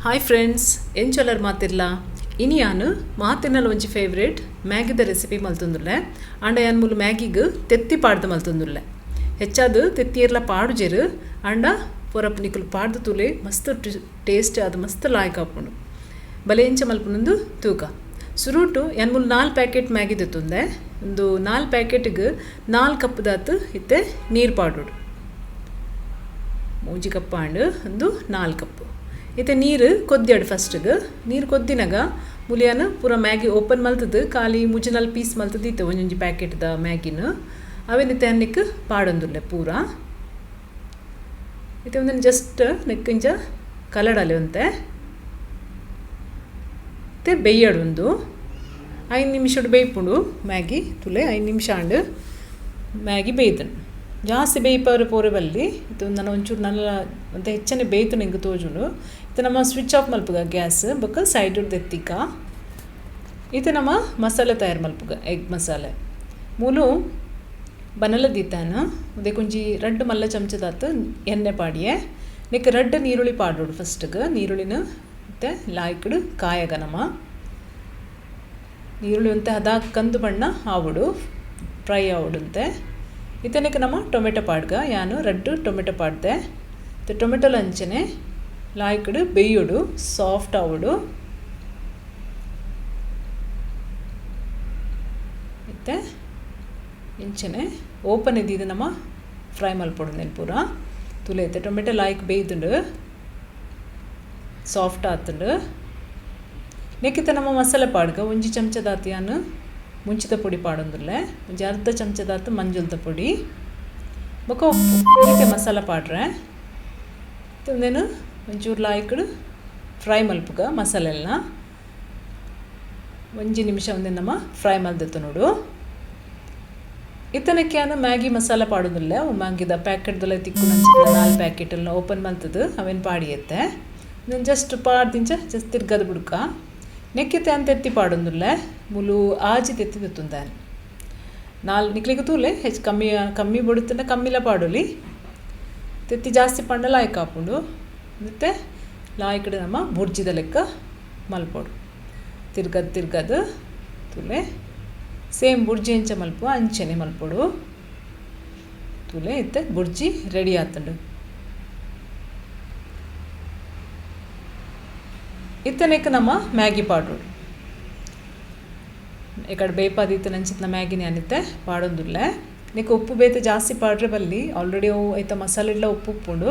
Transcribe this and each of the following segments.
Hi friends ಎಂಚೊಲರ್ ಮಾತಿರ್ಲ ಇನಿ ಯಾನು ಮಾತಿನಲ್ಲಿ ಒಂಜಿ ಫೇವ್ರೇಟ್ ಮ್ಯಾಗಿದ ರೆಸಿಪಿ ಮಲ್ತೊಂದುಲ್ಲೆ ಆಂಡ ಯಾನ್ ಮೂಲು ಮ್ಯಾಗಿಗ್ ತೆತ್ತಿ ಪಾಡ್ದು ಮಲ್ತೊಂದುಲ್ಲೆ ಹೆಚ್ಚಾದು ತೆತ್ತಿಯರ್ಲ ಪಾಡುಜೆರು ಆಂಡ ಪೊರಪ್ ನಿಕುಲು ಪಾಡ್ದು ತೂಲೆ ಮಸ್ತ್ ಟೇಸ್ಟ್ ಅದು ಮಸ್ತ್ ಲಾಯ್ಕ್ ಆಪುಂಡು ಬಲೆ ಎಂಚ ಮಲ್ಪುನೊಂದು ತೂಕ ಸುರುಟು ಯಾನ್ ಮೂಲು 4 ಪ್ಯಾಕೆಟ್ ಮ್ಯಾಗಿ ತೆತ್ತುಂದೆ ಒಂದು 4 ಪ್ಯಾಕೆಟ್ಗೆ 4 ಕಪ್ ದಾತು ಇತ್ತೆ ನೀರು ಪಾಡುಡು 3 ಕಪ್ ಆಂಡು ಒಂದು 4 ಕಪ್ ಇತ್ತೆ ನೀರು ಕೊದ್ದಿಯಾಡು ಫಸ್ಟ್ಗೆ ನೀರು ಕೊದ್ದಿನಾಗ ಮುಲಿಯಾನು ಪೂರ ಮ್ಯಾಗಿ ಓಪನ್ ಮಲ್ತದ್ದು ಖಾಲಿ ಮುಜನಲ್ ಪೀಸ್ ಮಲ್ತದ್ದು ಇತ್ತು ಒಂಜೊಂಜಿ ಪ್ಯಾಕೆಟ್ದ ಮ್ಯಾಗಿನ ಅವೇನಿತ್ತೆ ಅನ್ನಕ್ಕೆ ಪಾಡೊಂದುಲ್ಲೆ ಪೂರ ಇತ್ತೆ ಒಂದನ್ನು ಜಸ್ಟ್ ನೆಕ್ಕಿಂಚ ಕಲಡಲೆ ಒಂತೆ ಮತ್ತೆ ಬೇಯ್ಯಾಡು ಒಂದು 5 ನಿಮಿಷ ಬೇಯ್ಪುಂಡು ಮ್ಯಾಗಿ ತುಲೆ 5 ನಿಮಿಷ ಆಂಡು ಮ್ಯಾಗಿ ಬೇಯ್ದನು ಜಾಸ್ತಿ ಬೇಯ್ಪವ್ರೆ ಪೋರೆ ಬಲ್ಲಿ ಇದು ನಾನು ಒಂಚೂರು ನಲ್ಲ ಅಂತ ಹೆಚ್ಚನೆ ಬೇಯ್ತು ನಿಂಗೆ ತೋಜುಂಡು ಇದು ನಮ್ಮ ಸ್ವಿಚ್ ಆಫ್ ಮಲ್ಪುಗ ಗ್ಯಾಸ್ ಬೊಕ್ಕ ಸೈಡ್ ಎತ್ತಿಕ ಇದು ನಮ್ಮ ಮಸಾಲೆ ತಯಾರು ಮಲ್ಪುಗ ಎಗ್ ಮಸಾಲೆ ಮೂಲು ಬನಲ ದೀತಾನ ಅದೇ ಕೊಂಚಿ 2 ಮಲ್ಲ ಚಮಚದಾತು ಎಣ್ಣೆ ಪಾಡಿಯೆ ನೆಕ್ 2 ನೀರುಳ್ಳಿ ಪಾಡೋಡು ಫಸ್ಟ್ಗೆ ನೀರುಳ್ಳಿನ ಮತ್ತೆ ಲಾಯ್ಕಡು ಕಾಯಾಗ ನಮ್ಮ ನೀರುಳ್ಳಿ ಅಂತ ಅದ ಕಂದು ಬಣ್ಣ ಆವುಡು ಫ್ರೈ ಆವುಡುಂತೆ ಇತನಕ್ಕೆ ನಮ್ಮ ಟೊಮೆಟೊ ಪಾಡ್ಗ ಯಾನು 2 ಟೊಮೆಟೊ ಪಾಡ್ದೆ ಟೊಮೆಟೊಲ ಅಂಚನೆ ಲಾಯ್ಕಡು ಬೇಯೋಡು ಸಾಫ್ಟ್ ಆವುಡು ಮತ್ತೆ ಇಂಚನೆ ಓಪನ್ ಇದ್ದಿದ್ದು ನಮ್ಮ ಫ್ರೈ ಮಲ್ಪೊಡು ನೆನ್ಪೂರ ತುಲೆ ಐತೆ ಟೊಮೆಟೊ ಲಾಯ್ಕ್ ಬೇಯ್ದುಂಡು ಸಾಫ್ಟ್ ಆತುಂಡು ನೆಕ್ಕಿತ್ತ ನಮ್ಮ ಮಸಾಲೆ ಪಾಡ್ಗ ಒಂಜಿ ಚಮಚದಾತು ಯಾನು ಮುಂಚಿದ ಪೊಡಿ ಪಾಡೊಂದುಲ್ಲೆ ಒಂಜಿ ಅರ್ಧ ಚಮಚದಾತು ಮಂಜುಲ್ದ ಪೊಡಿ ಬೊಕ ಉಪ್ಪು ಇದಕ್ಕೆ ಮಸಾಲ ಪಾಡ್ರೆ ಒಂದೇನು ಒಂಚೂರು ಲಾಯ್ಕಡು ಫ್ರೈ ಮಲ್ಪುಗ ಮಸಾಲೆಲ್ಲ ಒಂಜಿ ನಿಮಿಷ ಒಂದೇ ನಮ್ಮ ಫ್ರೈ ಮಲ್ದತ್ತು ನೋಡು ಇತನಕ್ಕೆ ನಾನು ಮ್ಯಾಗಿ ಮಸಾಲ ಪಾಡೋದಿಲ್ಲ ಮ್ಯಾಗಿದ ಪ್ಯಾಕೆಟ್ದೆಲ್ಲ ತಿಕ್ಕು ನಂಚಿದ 4 ಪ್ಯಾಕೆಟೆಲ್ಲ ಓಪನ್ ಮಲ್ತದ್ದು ಅವೇನು ಪಾಡಿಯತ್ತೆ ನಾನು ಜಸ್ಟ್ ಪಾಡ್ದಿಂಚ ಜಸ್ಟ್ ತಿರ್ಗದ ಬಿಡ್ಕ ನೆಕ್ಕಿತೆ ಅಂತ ಎತ್ತಿ ಪಾಡೊಂದುಲ್ಲೆ ಮುಲು ಆಜಿ ತೆತ್ತಿ ತೆತ್ತುಂದಾನೆ 4 ನಿಕ್ಲಿಗೆ ತೂಲೆ ಹೆಚ್ಚು ಕಮ್ಮಿ ಬಡುತ್ತಂಡ ಕಮ್ಮಿಲ ಪಾಡೋಲಿ ತೆತ್ತಿ ಜಾಸ್ತಿ ಪಂಡ ಲಾಯ್ಕ್ ಹಾಪುಂಡು ಮತ್ತು ಲಾಯ್ಕಡೆ ನಮ್ಮ ಬುರ್ಜಿದ ಲೆಕ್ಕ ಮಲ್ಪೋಡು ತಿರ್ಗದು ತೂಲೆ ಸೇಮ್ ಬುರ್ಜಿ ಎಂಚ ಮಲ್ಪು ಅಂಚನೆ ಮಲ್ಪೋಡು ತೂಲೆ ಇತ್ತೆ ಬುರ್ಜಿ ರೆಡಿ ಆತುಂಡು ಇತ್ತನೆಕ್ ನಮ್ಮ ಮ್ಯಾಗಿ ಪಾಡೋಡು ಇಕಡೆ ಬೇಯ್ಪಾದಿತ್ತು ನಂಚಿತ್ನ ಮ್ಯಾಗಿನೇ ಅನಿತ್ತೆ ಪಾಡೊಂದುಲ್ಲೆ ನೆಕ್ ಉಪ್ಪು ಬೇತೆ ಜಾಸ್ತಿ ಪಾಡ್ರೆ ಬಲ್ಲಿ ಆಲ್ರೆಡಿ ಅವು ಐತ ಮಸಾಲೆ ಎಲ್ಲ ಉಪ್ಪು ಉಪ್ಪುಂಡು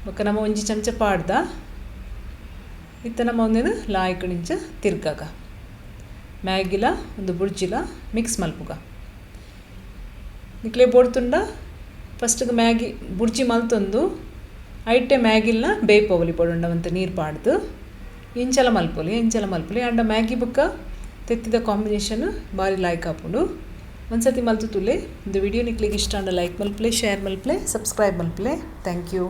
ಬೊಕ್ಕ ನಮ್ಮ ಒಂಜಿ ಚಮಚ ಪಾಡ್ದ ಇತ್ತ ನಮ್ಮ ಒಂದೇನು ಲಾಯ್ಕ ನಿಂಚ ತಿರ್ಗಾಗ ಮ್ಯಾಗಿಲ ಒಂದು ಬುರ್ಜಿಲ ಮಿಕ್ಸ್ ಮಲ್ಪುಗ ನಿಕ್ಲೆ ಬೋಡ್ತುಂಡ ಫಸ್ಟ್ಗೆ ಮ್ಯಾಗಿ ಬುರ್ಜಿ ಮಲ್ತೊಂದು ಐಟೆ ಮ್ಯಾಗಿಲ್ನ ಬೇಯ್ಪೋವಲಿ ಪೊಡುಂಡವಂತ ನೀರು ಪಾಡ್ದು ಎಂಚಲ ಮಲ್ಪೊಲಿ ಅಂಡ ಮ್ಯಾಗಿ ಬುಕ್ಕ ತೆತ್ತಿದ ಕಾಂಬಿನೇಷನ್ ಭಾರಿ ಲಾಯ್ಕ್ ಆಪುಂಡು ಒಂದ್ಸತಿ ಮಲ್ತು ತುಲೆ ಒಂದು ವಿಡಿಯೋ ನಿಕ್ಲಿಗೆ ಇಷ್ಟ ಅಂಡ ಲೈಕ್ ಮಲ್ಪಲೆ ಶೇರ್ ಮಲ್ಪಲೆ ಸಬ್ಸ್ಕ್ರೈಬ್ ಮಲ್ಪಲೆ ಥ್ಯಾಂಕ್ ಯು.